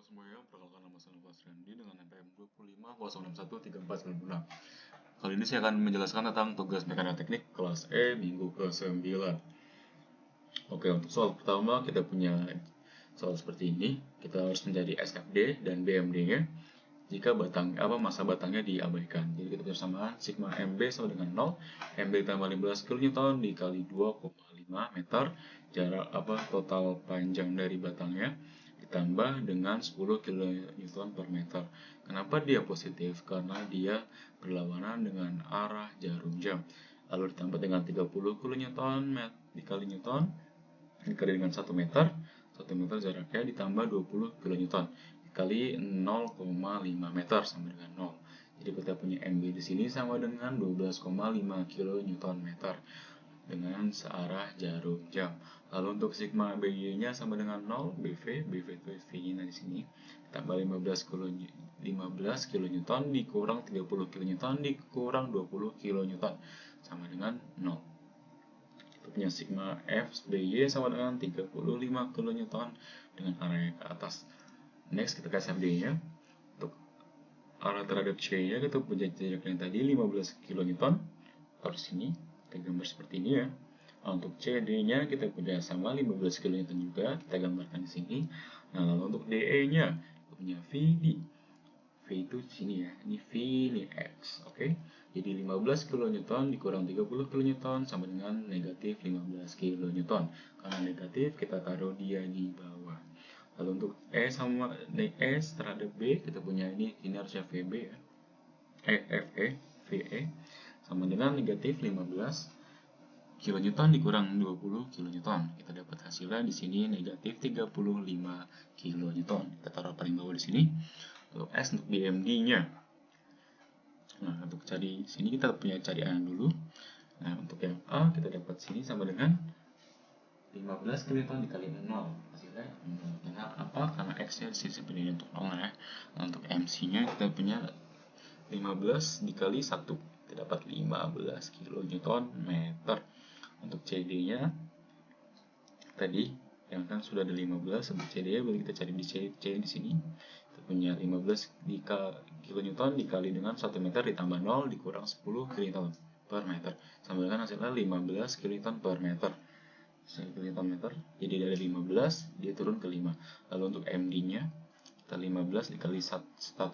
semuanya, perkenalkan nama saya Nova Randy dengan NPM 250613496. Kali ini saya akan menjelaskan tentang tugas mekanika teknik kelas E minggu ke-9. Oke, untuk soal pertama kita punya soal seperti ini. Kita harus mencari SFD dan BMD-nya jika masa batangnya diabaikan. Jadi kita persamaan sigma MB sama dengan 0, MB ditambah 15 kN dikali 2,5 meter, jarak total panjang dari batangnya ditambah dengan 10 kN per meter. Kenapa dia positif? Karena dia berlawanan dengan arah jarum jam. Lalu ditambah dengan 30 kN dikali Newton dikali dengan 1 meter. 1 meter jaraknya ditambah 20 kN dikali 0,5 meter sama dengan 0. Jadi kita punya MB di sini sama dengan 12,5 kN dengan searah jarum jam. Lalu untuk sigma BY-nya sama dengan 0, BV itu V-nya di sini, ditambah 15 kN dikurang 30 kN dikurang 20 kN sama dengan 0. Kita punya sigma FBY sama dengan 35 kN dengan arahnya ke atas. Next kita kasih FD-nya. Untuk arah terhadap C-nya kita punya jarak yang tadi 15 kN. Harus sini kita gambar seperti ini ya. Untuk CD-nya kita punya sama 15 kN juga, kita gambarkan di sini. Nah, lalu untuk DE-nya kita punya VD. V itu sini ya, ini V, ini X, oke? Jadi 15 kN dikurang 30 kN sama dengan negatif 15 kN. Karena negatif kita taruh dia di bawah. Lalu untuk E sama S terhadap B kita punya ini harusnya VB ya. VE sama dengan negatif 15 kN dikurang 20 kN. Kita dapat hasilnya di sini negatif 35 kN. Kita taruh paling bawah di sini. Untuk S untuk BMD-nya. Nah, untuk cari sini kita punya carian dulu. Nah, untuk yang A kita dapat sini sama dengan 15 kN dikali 0. Hasilnya apa? Karena X-nya di sini seperti ini untuk 0 ya. Nah, untuk MC-nya kita punya 15 dikali 1. Kita dapat 15 kN. Untuk CD-nya tadi yang kan sudah ada 15, untuk CD-nya boleh kita cari di C di sini. Kita punya 15 kN dikali dengan 1 meter ditambah 0 dikurang 10 kN per meter. Sama dengan hasilnya 15 kN per meter. Km. Jadi dari 15 dia turun ke 5. Lalu untuk MD-nya kita 15 dikali 1,5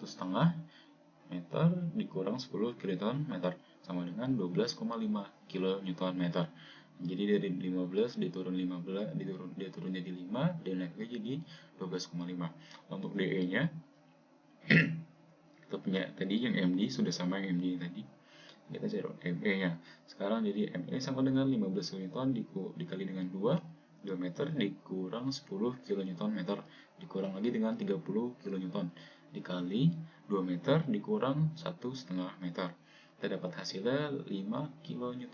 meter dikurang 10 kN sama dengan 12,5 kN. Jadi dari 15 dia turun jadi 5 dan naiknya jadi 12,5. Untuk DE-nya kita punya tadi yang MD sudah sama yang MD tadi. Kita cari ME-nya. Sekarang jadi ME sama dengan 15 kN dikali dengan 2 meter dikurang 10 kN dikurang lagi dengan 30 kN dikali 2 meter dikurang 1,5 meter. Kita dapat hasilnya 5 kN.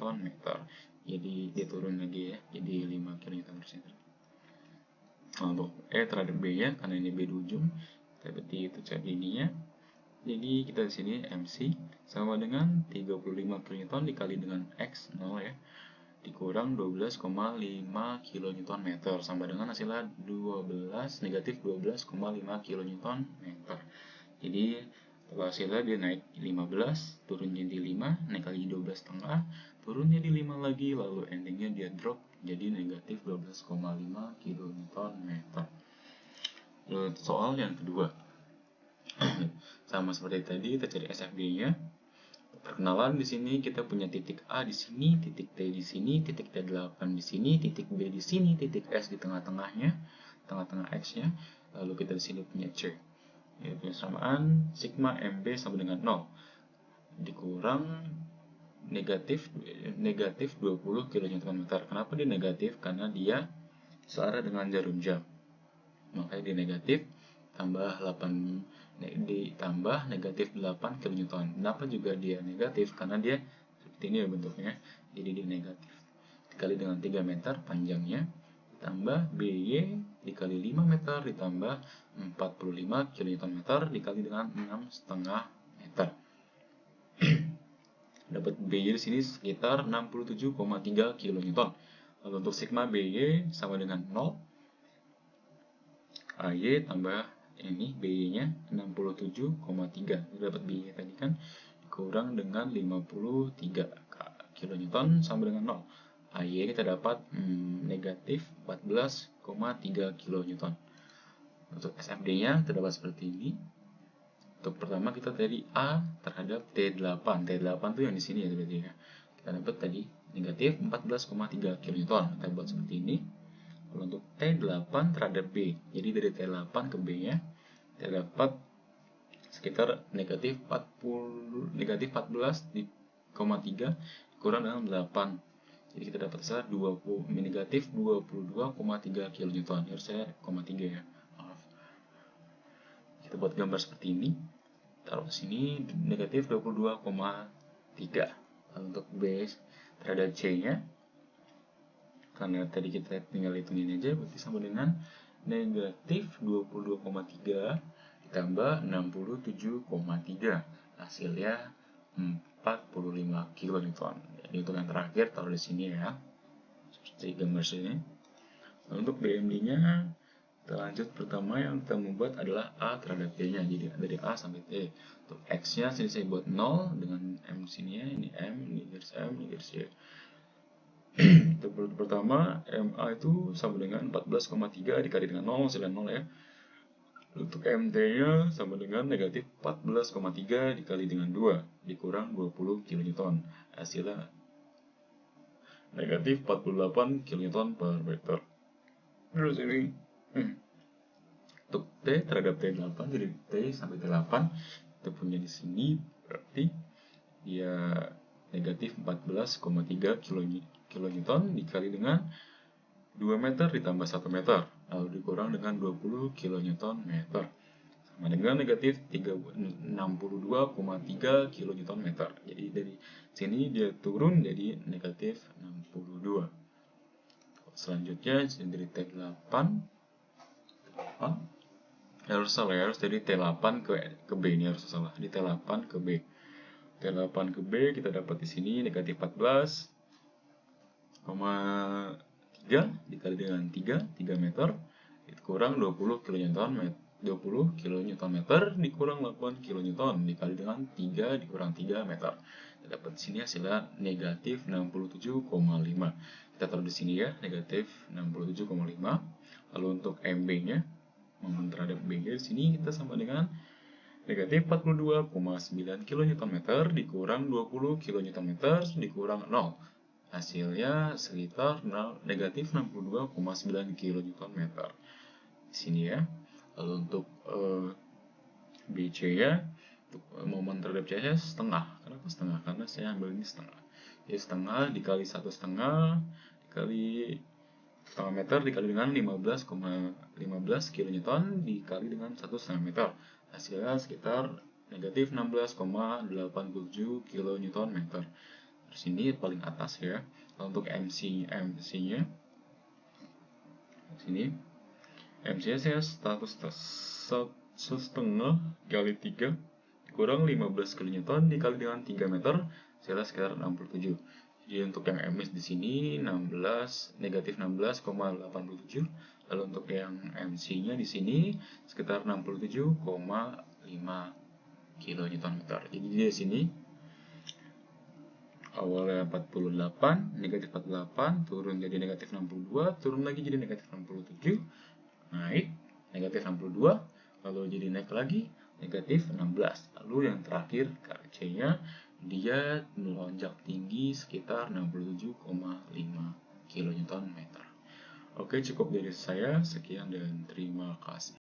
Jadi dia turun lagi ya, jadi 5 kN. Nah, untuk E terhadap B-nya, karena ini B di ujung, berarti itu cari ininya. Jadi kita di sini MC sama dengan 35 kN dikali dengan X 0 ya, dikurang 12,5 kN sama dengan hasilnya negatif 12,5 kN. Jadi hasilnya dia naik 15, turun jadi 5, naik lagi 12,5, turun jadi 5 lagi, lalu endingnya dia drop jadi negatif 12,5 kN. Lalu soal yang kedua. Sama seperti tadi kita cari SFD-nya. Perkenalan di sini kita punya titik A di sini, titik T di sini, titik T8 di sini, titik B di sini, titik S di tengah-tengahnya, tengah-tengah X-nya. Lalu kita di sini punya C. Ya, persamaan sigma MB sama dengan 0 dikurang negatif 20 kN. Kenapa dia negatif? Karena dia searah dengan jarum jam. Makanya dia negatif tambah 8 ditambah negatif 8 kN. Kenapa juga dia negatif? Karena dia seperti ini ya bentuknya. Jadi dia negatif. Dikali dengan 3 meter panjangnya ditambah BY dikali 5 meter ditambah 45 kN dikali dengan 6,5 meter. Dapat BY di sini sekitar 67,3 kN. Lalu untuk sigma BY sama dengan 0. AY tambah ini BY-nya 67,3. Dapat BY tadi kan kurang dengan 53 kN sama dengan 0. AY kita dapat negatif 14,3 kN. Untuk SMD-nya terdapat seperti ini. Untuk pertama kita dari A terhadap T8. T8 itu yang di sini ya berarti ya. Kita dapat tadi negatif 14,3 kN. Kita buat seperti ini. Lalu untuk T8 terhadap B. Jadi dari T8 ke B-nya kita dapat sekitar negatif 14,3 kurang dengan 8. Jadi kita dapat besar negatif 22,3 kN. Harusnya 0,3 ya. Maaf. Kita buat gambar seperti ini. Taruh ke sini negatif 22,3. Lalu untuk B terhadap C-nya, karena tadi kita tinggal hitungin aja, berarti sama dengan negatif 22,3 ditambah 67,3. Hasilnya 45 kN. Jadi hitungan terakhir taruh di sini ya. Seperti gambar sini. Untuk BMD-nya, kita lanjut. Pertama yang kita membuat adalah A terhadap B-nya. Jadi dari A sampai T. Untuk X-nya sini saya buat 0 dengan M sini ya. Ini M, ini garis M, ini garis Y. Untuk pertama, MA itu sama dengan 14,3 dikali dengan 0, hasilnya 0 ya. Untuk MT-nya sama dengan negatif 14,3 dikali dengan 2 dikurang 20 kN. Hasilnya negatif 48 kN per meter. Terus ini untuk T terhadap T8, jadi T sampai T8 kita punya di sini berarti dia negatif 14,3 kN dikali dengan 2 meter ditambah 1 meter, lalu dikurang dengan 20 kN meter, sama dengan negatif 62,3 kN meter. Jadi dari sini dia turun jadi negatif 62. Selanjutnya dari T8 harus salah ya, harus dari T8 ke B, ini harus salah, di T8 ke B. T8 ke B kita dapat di sini negatif 14,3 dikali dengan 3 meter dikurang 20 kN meter dikurang 8 kN dikali dengan 3 dikurang 3 meter. Kita dapat di sini hasilnya negatif 67,5. Kita taruh di sini ya, negatif 67,5. Lalu untuk MB-nya, momen terhadap B-nya di sini kita sama dengan negatif 42,9 kN dikurang 20 kN dikurang 0. Hasilnya sekitar negatif 62,9 kN di sini ya. Lalu untuk BC ya, untuk momen terhadap C nya setengah. Kenapa setengah? Karena saya ambil ini setengah. Jadi setengah dikali 1,5 dikali setengah meter dikali dengan 15 kN dikali dengan 1,5 meter. Hasilnya sekitar negatif 16,87 kN meter. Terus ini paling atas ya. Untuk MC-nya sini MC-nya saya setengah kali 3 kurang 15 kN dikali dengan 3 meter, hasilnya sekitar 67. Jadi untuk yang MS di sini negatif 16,87. Lalu untuk yang MC-nya di sini sekitar 67,5 kN. Jadi di sini awalnya 48, negatif 48, turun jadi negatif 62, turun lagi jadi negatif 67, naik negatif 62, lalu jadi naik lagi negatif 16. Lalu yang terakhir C-nya dia melonjak tinggi sekitar 67,5 kN meter. Oke, cukup dari saya. Sekian dan terima kasih.